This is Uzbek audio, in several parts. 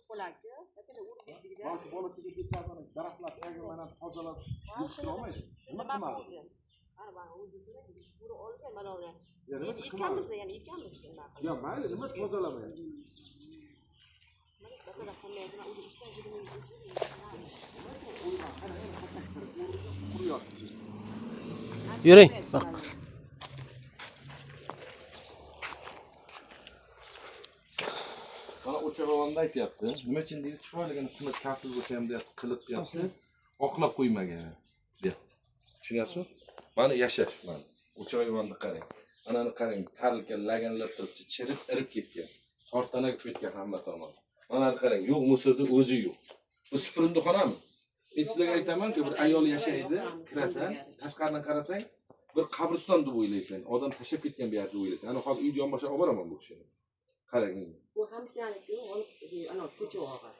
qo'laki. Qachon urib ketdik-da. Balki bola chiqib ketsa, daraxtlar tayyorlanib, tozalab, yetishtirib olmaydi. Nima qilmadi? Ana o'zida buni olgan mana uni. Ekanmiz, ya'ni ekanmiz nima qilib. Yo, mayli, nima tozalamaydi? Masalan, qolmaydi, men o'zim ishdan keldim. Yuring. Bak. Bana o'chag'onda aytyapti. Nima uchun deydi, chiroyligini sinib kafil bo'lsa ham deyapti, qilib deyapti. Oqlab qo'ymagan deyapti. Tushunyapsizmi? Mana yashash mana. O'chag'onda qarang. Anani qarang, tarilgan laganlar turibdi, chirib, irib ketgan. Tortanaga ketgan hamma tomon. Mana qarang, yo'q musorda o'zi yo'q. Bu supurindixonami? Men sizlarga aytaman-ku, bir ayol yashaydi, kirasan, tashqaridan qarasang, bir qabriston deb o'ylaysan. Odam tashab ketgan bir yer deb o'ylaysan. Ana hozir uyni yonboshiga olib boraman bu kishini. Qarang. Bu hamsiyaniki olib ana ko'chaga olgan.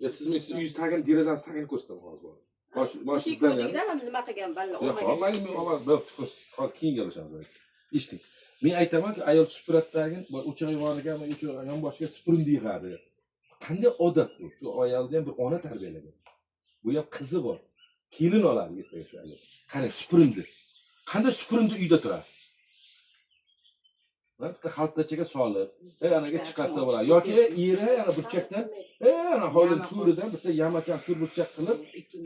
Ya siz uyingiz tagini, derazangiz tagini ko'rsataman hozir. Bosh sizdan nima qilgan balla olmagan. Hozir keyin gaplashamiz. Eshitdik. Men aytaman-ku, ayol supuratdagi o'chag'oniga, yonboshiga supurindi yig'adi. Qanday odat bu? Shu ayolni ham bir ona tarbiyalagan. Bu ham qizi bor. Kelin oladi ertaga shu ayol. Qani supurindi. Qanday supurindi uyda turadi? Bitta xaltachaga solib, anaga chiqarsa bo'ladi. Yoki eri ana burchakdan, ana hovli to'ridan bitta yamachan tur burchak qilib,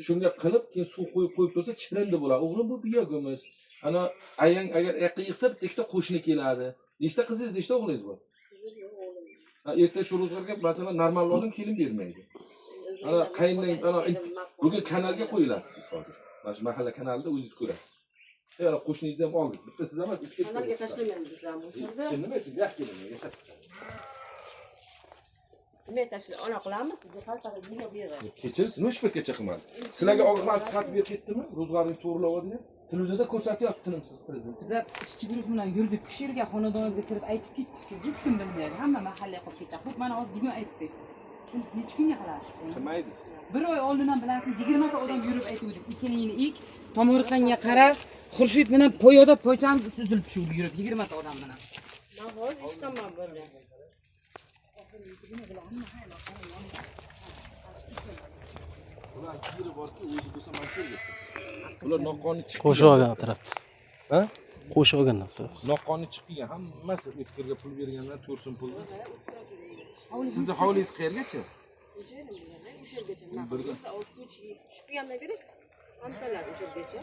shunga qilib, keyin suv qo'yib tursa, chirindi bo'ladi. O'g'lim bu biyogimiz. Ana ayang agar aqqa yig'sa, bitta ikkita qo'shni keladi. Nechta qizingiz, nechta o'g'lingiz bor? Erta shu ro'zg'orga masalan normal odam kelin bermaydi. Ana qayindan ana bugun kanalga qo'yilasiz siz hozir. Mana shu mahalla kanalida o'zingiz ko'rasiz. Yana qo'shningizni ham oldik. Bitta siz emas, ikkita. Kanalga tashlamaymiz biz ham o'sirda. Sen nima ayting? Yo'q kelin, yashab. Nima tashla, ona qilamiz, bu xaltaga nima beradi? Kechirsiz, nima shpatgacha qilmadi? Sizlarga og'irlar chiqarib berib ketdimi? Ro'zg'oringizni to'g'rilayapti. Televizorda ko'rsatyapti tinimsiz prezident. Bizlar ishchi guruh bilan yurdik, shu yerga xonadonimizga kirib aytib ketdik. Hech kim bilmaydi, hamma mahalla qolib ketdi. Xo'p, mana hozir bugun aytdik. Shunisi necha kunga qilasiz? Bilmaydi. Bir oy oldin ham bilasiz, 20 ta odam yurib aytuvdik. Ekiningni ek, tomorqanga qara, Xurshid bilan poyoda poychamiz uzilib tushib yurib 20 ta odam bilan. Men hozir ishtaman bo'ldi. Ular kiri borki, o'zi bo'lsa mashhurga. Ular noqonuniy chiqib Qo'shib olgan turibdi. Ha? Qo'shib olgan turibdi. Noqonuniy chiqib kelgan hammasi o'tkirga pul berganlar, to'rsin pulni. Sizni hovlingiz qayergacha? O'sha yergacha. Birga tushib kelgandan beri hamsalar o'sha yergacha.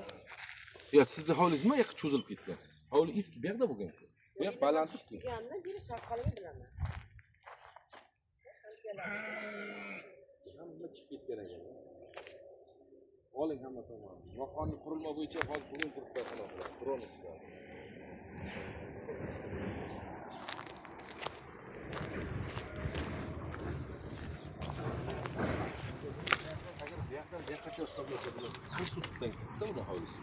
Yo, sizni hovlingiz nima yoqqa cho'zilib ketgan? Hovli eski bu yoqda bo'lgan. Bu yoq balandlik. Kelgandan beri shaqalini bilaman. Hamma chiqib ketgan ekan. Oling hamma tomon. Noqonuniy qurilma bo'yicha hozir bugun turibdi sanoqlar. Dron ustidan. Agar bu yoqqa hisoblasa bo'ladi. 40 sutdan katta uni hovlisi.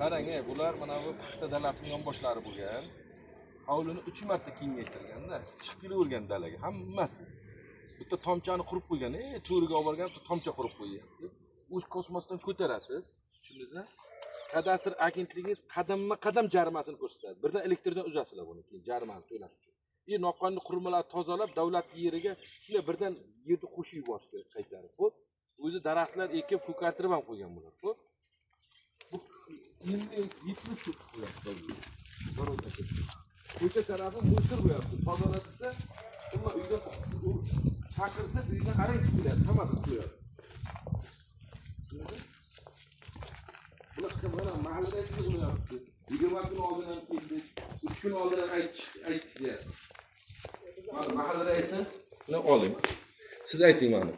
Qarang, bular mana bu paxta dalasining yonboshlari bo'lgan. Hovlini 3 marta kengaytirganda, chiqib kelavergan dalaga hammasi. Bitta tomchani qurib qo'ygan, to'riga olib borgan, bitta tomcha qurib qo'ygan. O'z kosmosdan ko'tarasiz. Tushundingizmi? Kadastr agentligingiz qadamma-qadam jarimasini ko'rsatadi. Birdan elektrdan uzasizlar buni keyin jarimani to'lash uchun. Noqonuniy qurilmalarni tozalab, davlat yeriga shunday birdan yerni qo'shib yuborish kerak qaytarib. Xo'p? O'zi daraxtlar ekib, ko'kartirib ham qo'ygan bular. Xo'p? Bu endi yetib qo'yapti. Ko'cha tarafi musor bo'lyapti. Tozalatsa, umuman uyda chaqirsa, uydan arang chiqib keladi, hammasi qo'yadi. Bular mana mahallada yig'mayapti. 20 kun oldin ham keldik. 3 kun oldin aytdi. Mana mahalla raisi, buni oling. Siz ayting mana.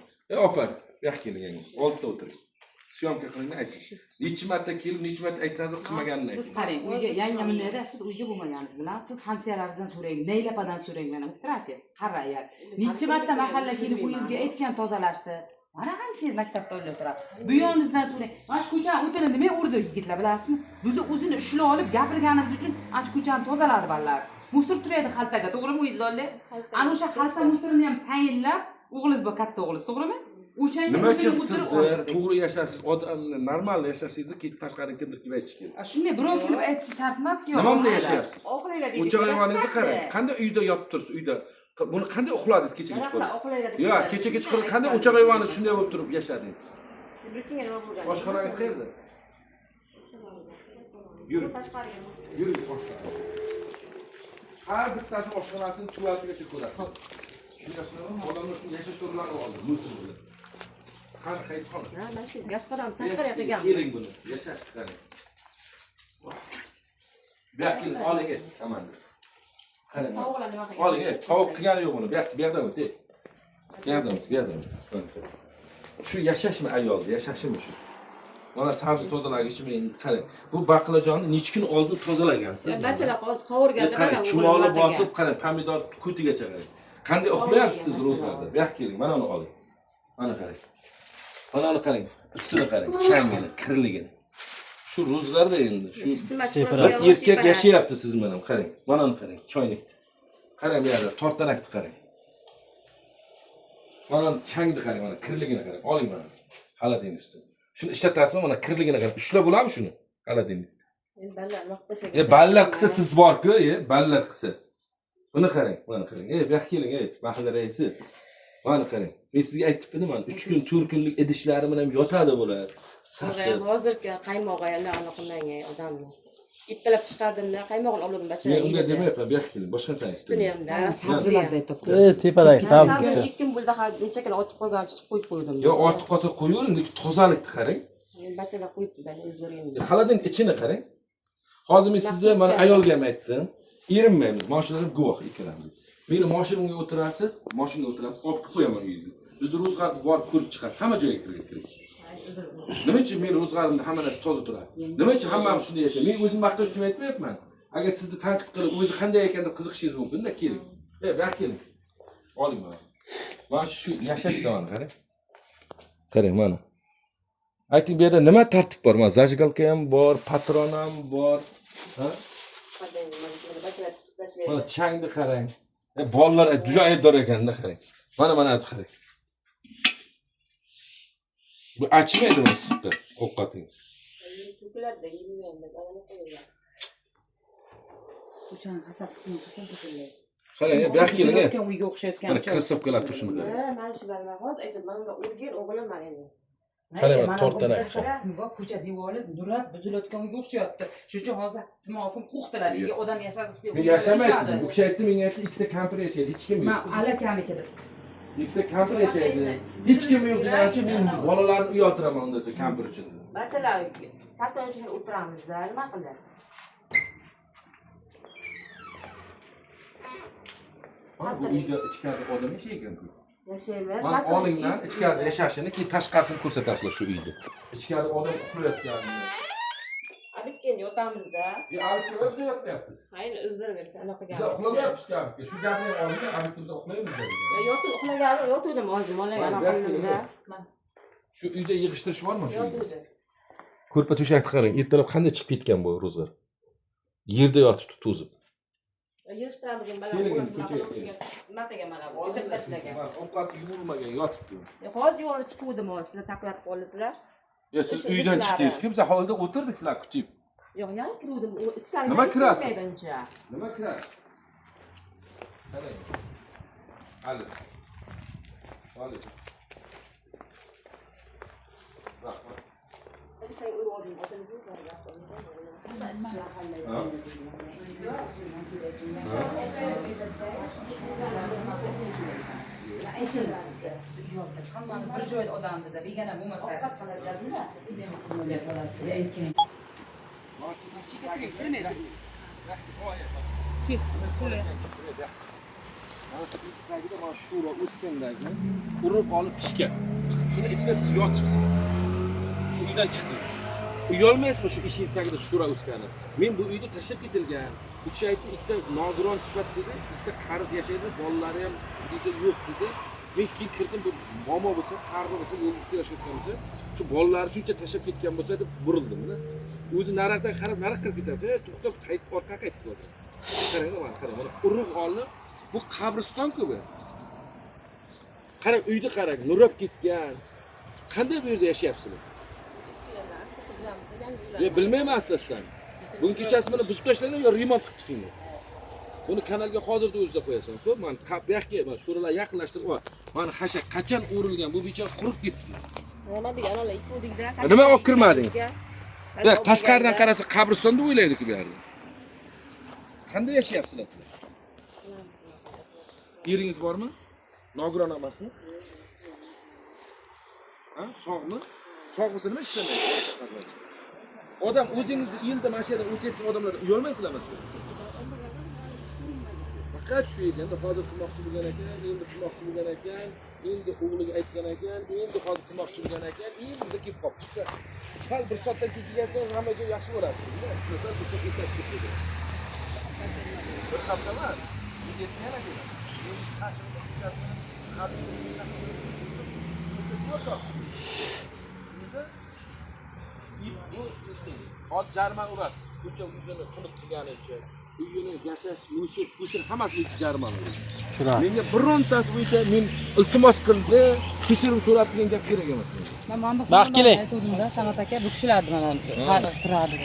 Opa, bu yoqqa keling. Oldda o'tiring. Syomka qilingni ayting. Necha marta kelib, necha marta aytsangiz qilmaganini ayting. Siz qarang, uyga yangi millada siz uyga bo'lmaganingiz bilan siz hamsiyalaringizdan so'rang, naylapadan so'rang mana o'tiradi. Qarayar. Necha marta mahalla kelib uyingizga aytgan tozalashdi. Mana hamsiyangiz maktabda o'tiradi. Bu yoningizdan so'rang. Mana shu ko'chani o'tini nima urdi yigitlar bilasizmi? Bizni o'zini ushlab olib gapirganimiz uchun ana shu ko'chani tozaladi ballar. Musor turadi xaltaga, to'g'rimi uyingizda? Ana o'sha xalta musorini ham tayinlab, o'g'lingiz bor, katta o'g'lingiz, to'g'rimi? Nima uchun siz to'g'ri yashashsiz, normal yashashingizni keyin tashqariga kimdir kelib aytish kerak. Shunday birov kelib aytishi shart emas-ku. Nima bilan yashayapsiz? O'choq hayvoningizni qarang. Qanday uyda yotib tursiz, uyda Buni qanday uxladingiz kecha Mana kechqurun? uxlaydi. Yo'q, kecha kechqurun qanday o'choq ayvoni shunday bo'lib turib yashadingiz? Birikkinga nima bo'lgan? Oshxonangiz qayerda? Yuring. Tashqariga. Yuring boshqa. Har bittasi oshxonasini tuvalatigacha ko'rasiz. Shundaqmi? Odamlar shu yashash o'rinlarini oldi, musul bilan. Qani qaysi xona? Ha, mana shu gazparam tashqariga qilganmiz. Keling buni, yashash qani. Bu yoqqa oling, komanda. Qani. Tovuqlar nima qilgan? Oling, tovuq qilgani yo'q buni. Bu yoqda o'ting. Bu yoqda. Shu yashashmi ayolni, yashashimi shu? Mana sabzi tozalagichmi, qarang. Bu baqlajonni necha kun oldin tozalagansiz? Bachalar qovurganda qarang, chumoli bosib, qarang, pomidor ko'tigacha qarang. Qanday uxlayapsiz siz ro'zlarda? Bu yoqqa keling, mana uni oling. Mana qarang. Mana uni qarang, ustini qarang, changini, kirligini. Shu ro'zlarda endi, shu erkak yashayapti siz bilan, qarang. Mana uni qarang, choynak. Qarang bu yerda tortanakni qarang. Mana changni qarang, mana kirligini qarang. Oling mana. Xaladin ustini. Shuni ishlatasizmi? Mana kirligini qarang. Ushlab bo'ladimi shuni? Xaladin. Ballar vaqtda Ballar qilsa siz bor-ku, ballar qilsa. Buni qarang, mana qarang. Bu yoqqa keling, mahalla raisi. Mana qarang. Men sizga aytibdim, mana 3 kun, 4 kunlik idishlari bilan yotadi bular. Sasi. Hozirgi qaymoq ayollar anaqa odamni. Ittalab chiqardimda, qaymog'ini oldim bachalar. Men unga demayapman, bu yoqqa keling. Boshqa san Buni ham da sabzilarda aytib tepadagi sabzichi. 2 kun bo'ldi, ha, necha kun otib qo'ygancha qo'yib qo'ydim. Yo, ortiq qolsa qo'yavering, lekin tozalikni qarang. Bachalar qo'yibdi, o'zlaringiz. Xaladin ichini qarang. Hozir men sizga mana ayolga ham aytdim. Erinmaymiz, mashinadan guvoh ikkalamiz. Meni mashinamga o'tirasiz, olib qo'yaman uyingizga. Bizda ro'zg'or bor, ko'rib chiqasiz, hamma joyga kirib. Nima uchun men ro'zg'orimda hamma narsa toza turadi? Nima uchun hammamiz shunday yashaymiz? Men o'zim maqtash uchun aytmayapman. Agar sizni tanqid qilib, o'zi qanday ekan deb qiziqishingiz mumkin-da, keling. Bu yoqqa keling. Oling mana. Mana shu yashash davoni qarang. Qarang mana. Ayting, bu yerda nima tartib bor? Mana zajgalka ham bor, patron ham bor. Ha? Mana changni qarang. Bolalar juda aybdor ekanda qarang. Mana qarang. Bu achmaydimi issiqda ovqatingiz? To'kilarda yemaymiz, ana qo'yinglar. O'shan hasab qismini qachon to'kilaysiz? Qarang, bu yoqqa keling. Uyga o'xshayotgan Mana krasovkalar turishini qarang. Ha, mana shu ballar hozir aytdim, mana bular o'rgin o'g'lim mana endi. Qarang, tortdan ko'cha devoriz nurab buzilayotgan uyga o'xshayapti. Shuning uchun hozir tumoqim qo'xtilar. Nega odam yashar ustiga. Men yashamayman. Bu kishi aytdi, menga aytdi, ikkita kampir yashaydi, hech kim yo'q. Men alakanikida. Ikkita kampir yashaydi. Hech kim yo'q degan uchun men bolalarni uy oltiraman unda kampir uchun. Bachalar satonchiga o'tiramizda, nima qiladi? Bu uyda ichkarida odam yashaygan-ku. Yashaymiz. Mana olingdan ichkarida yashashini, keyin tashqarisini ko'rsatasizlar shu uyda. Ichkarida odam uxlayotganini. Abitken yotamizda. Abitga o'zi yotmayapmiz. Hayır, o'zlari bersa anaqa Biz gap. uxlamayapmiz abitga. Shu gapni ham oldinda abitga uxlaymiz dedi. Yotib uxlagan, yotuvdim hozir, mana anaqa qildim-da. Shu uyda yig'ishtirish bormi shu? Yotuvdi. Ko'rpa to'shakni qarang, ertalab qanday chiqib ketgan bu ro'zg'or. Yerda yotibdi to'zib. Yig'ishtiramiz baland. Nima qilgan mana bu? O'tirib tashlagan. Ovqat yuvilmagan, yotibdi. Hozir yo'lga chiquvdim, sizlar taqlab qoldingizlar. Ya siz uydan chiqdingiz-ku, biz hovlida o'tirdik sizlar kutib. Yo'q, yana kiruvdim. Ichkariga Nima kirasiz? kirmaydi. Nima kirasiz? Qarang. Ali. Ali. Rahmat. Sen uruvdim, otini Hammamiz bir joyda odammiz, begona bo'lmasa. ovqat qiladimi? O'ylay solasiz, aytgan. Mana shura o'skandagi urib olib pishgan. Shuni ichida siz yotibsiz. Shu uydan chiqdingiz. Uyolmaysizmi shu ishingiz tagida shura o'skani? Men bu uyda tashlab ketilgan. Bu kishi aytdi, ikkita nogiron sifat dedi, ikkita qarib yashaydi, bolalari ham uyda yo'q dedi. Men keyin kirdim, bu momo bo'lsa, qarg'a bo'lsa, yo'l ustida yashayotgan bo'lsa, shu bolalari shuncha tashlab ketgan bo'lsa deb burildim-da. O'zi nariqdan qarab, nariq kirib ketadi. To'xtab, qaytib orqaga qaytib qo'ydi. Qarang, mana qarang, mana urug' olib, bu qabriston-ku bu. Qarang, uyda qarang, nurab ketgan. Qanday bu yerda yashayapsizlar? Bilmayman asosdan. Bugun kechasi mana buzib tashlanglar yo remont qilib chiqinglar. Buni kanalga hozirda o'zida qo'yasan. Xo'p, men bu yoqqa mana sho'ralar yaqinlashtirib ol. Mana xashak qachon o'rilgan, bu bechora qurib ketdi. Nima degan ana ikkudingda. Nima olib kirmadingiz? Yo'q, tashqaridan qarasa qabriston deb o'ylaydi-ku bu yerda. Qanday yashayapsizlar sizlar? Eringiz bormi? Nogiron emasmi? Ha, sog'mi? Sog' bo'lsa nima ishlamaysiz? Odam o'zingizni yilda mana shu yerdan o'tayotgan odamlar uyalmaysizlarmi siz? Faqat shu ekanda hozir qilmoqchi bo'lgan ekan, endi qilmoqchi bo'lgan ekan, endi o'g'liga aytgan ekan, endi hozir qilmoqchi bo'lgan ekan, endi kelib qolibdi. Sal bir soatdan keyin kelsa hammaga yaxshi bo'ladi. Sal bir soat o'tib ketdi. Bir hafta emas. Yetgan ekan. Endi shashilib ketadi. Bu hozir jarima urasiz. Ko'cha yuzini qilib qilgani uchun, uyini yashash, mushuk, ko'chir hammasi uchun jarima urasiz. Shular. Menga birontasi bo'yicha men iltimos qildi, kechirim so'rab degan gap kerak emas menga. Men mana Vaqt keling. aytuvdim-da, Sanat aka, bu kishilarni mana turadi.